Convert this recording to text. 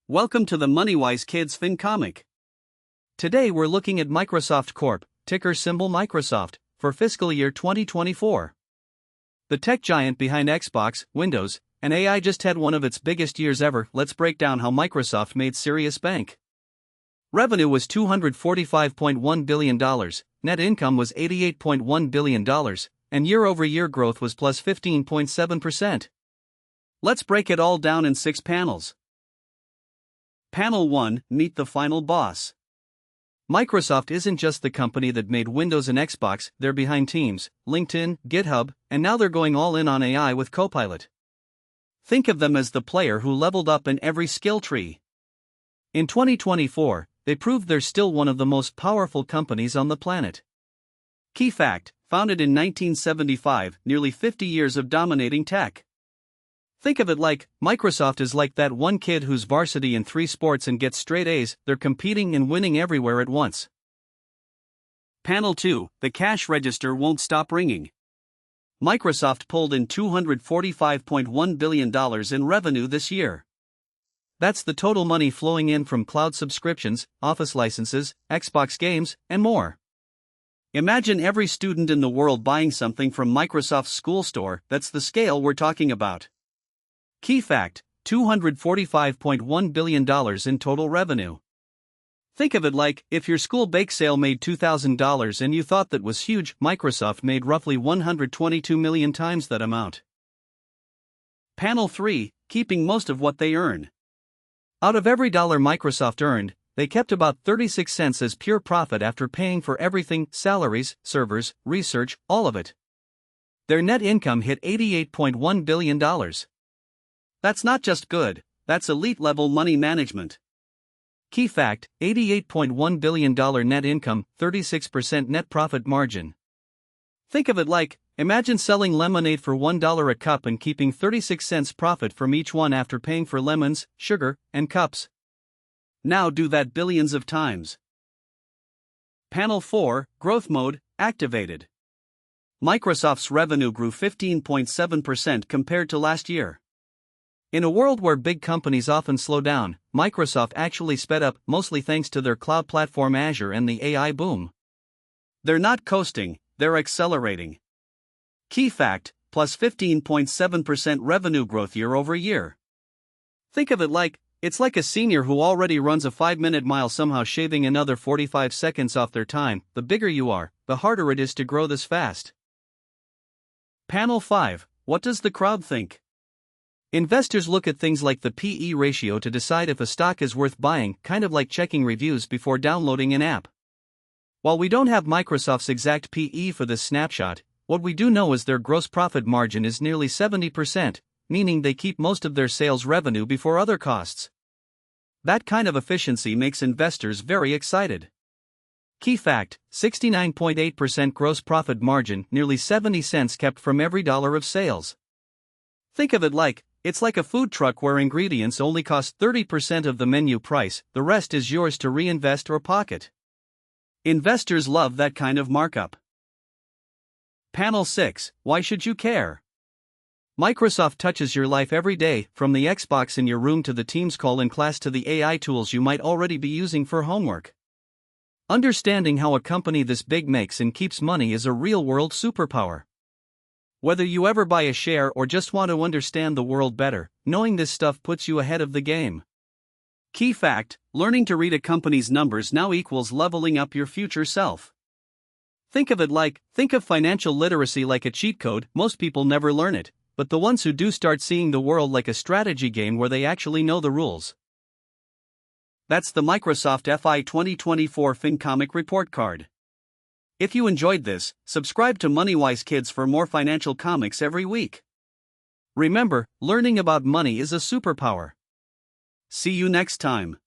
Welcome to the MoneyWise Kids FinComic. Today we're looking at Microsoft Corp, ticker symbol Microsoft, for fiscal year 2024. The tech giant behind Xbox, Windows, and AI just had one of its biggest years ever. Let's break down how Microsoft made serious bank. Revenue was $245.1 billion, net income was $88.1 billion, and year-over-year growth was plus 15.7%. Let's break it all down in 6 panels. Panel 1, Meet the Final Boss. Microsoft isn't just the company that made Windows and Xbox, they're behind Teams, LinkedIn, GitHub, and now they're going all in on AI with Copilot. Think of them as the player who leveled up in every skill tree. In 2024, they proved they're still one of the most powerful companies on the planet. Key fact: founded in 1975, nearly 50 years of dominating tech. Think of it like, Microsoft is like that one kid who's varsity in 3 sports and gets straight A's. They're competing and winning everywhere at once. Panel 2, the cash register won't stop ringing. Microsoft pulled in $245.1 billion in revenue this year. That's the total money flowing in from cloud subscriptions, Office licenses, Xbox games, and more. Imagine every student in the world buying something from Microsoft's school store. That's the scale we're talking about. Key fact: $245.1 billion in total revenue. Think of it like, if your school bake sale made $2,000 and you thought that was huge, Microsoft made roughly 122 million times that amount. Panel 3, keeping most of what they earn. Out of every dollar Microsoft earned, they kept about 36 cents as pure profit after paying for everything: salaries, servers, research, all of it. Their net income hit $88.1 billion. That's not just good, that's elite-level money management. Key fact: $88.1 billion net income, 36% net profit margin. Think of it like, imagine selling lemonade for $1 a cup and keeping 36 cents profit from each one after paying for lemons, sugar, and cups. Now do that billions of times. Panel 4, Growth Mode, activated. Microsoft's revenue grew 15.7% compared to last year. In a world where big companies often slow down, Microsoft actually sped up, mostly thanks to their cloud platform Azure and the AI boom. They're not coasting, they're accelerating. Key fact: plus 15.7% revenue growth year over year. Think of it like, it's like a senior who already runs a 5-minute mile somehow shaving another 45 seconds off their time. The bigger you are, the harder it is to grow this fast. Panel 5, what does the crowd think? Investors look at things like the PE ratio to decide if a stock is worth buying, kind of like checking reviews before downloading an app. While we don't have Microsoft's exact PE for this snapshot, what we do know is their gross profit margin is nearly 70%, meaning they keep most of their sales revenue before other costs. That kind of efficiency makes investors very excited. Key fact: 69.8% gross profit margin, nearly 70 cents kept from every dollar of sales. Think of it like, it's like a food truck where ingredients only cost 30% of the menu price, the rest is yours to reinvest or pocket. Investors love that kind of markup. Panel 6, why should you care? Microsoft touches your life every day, from the Xbox in your room to the Teams call in class to the AI tools you might already be using for homework. Understanding how a company this big makes and keeps money is a real-world superpower. Whether you ever buy a share or just want to understand the world better, knowing this stuff puts you ahead of the game. Key fact: learning to read a company's numbers now equals leveling up your future self. Think of it like, think of financial literacy like a cheat code. Most people never learn it, but the ones who do start seeing the world like a strategy game where they actually know the rules. That's the Microsoft FY2024 FinComic report card. If you enjoyed this, subscribe to MoneyWise Kids for more financial comics every week. Remember, learning about money is a superpower. See you next time.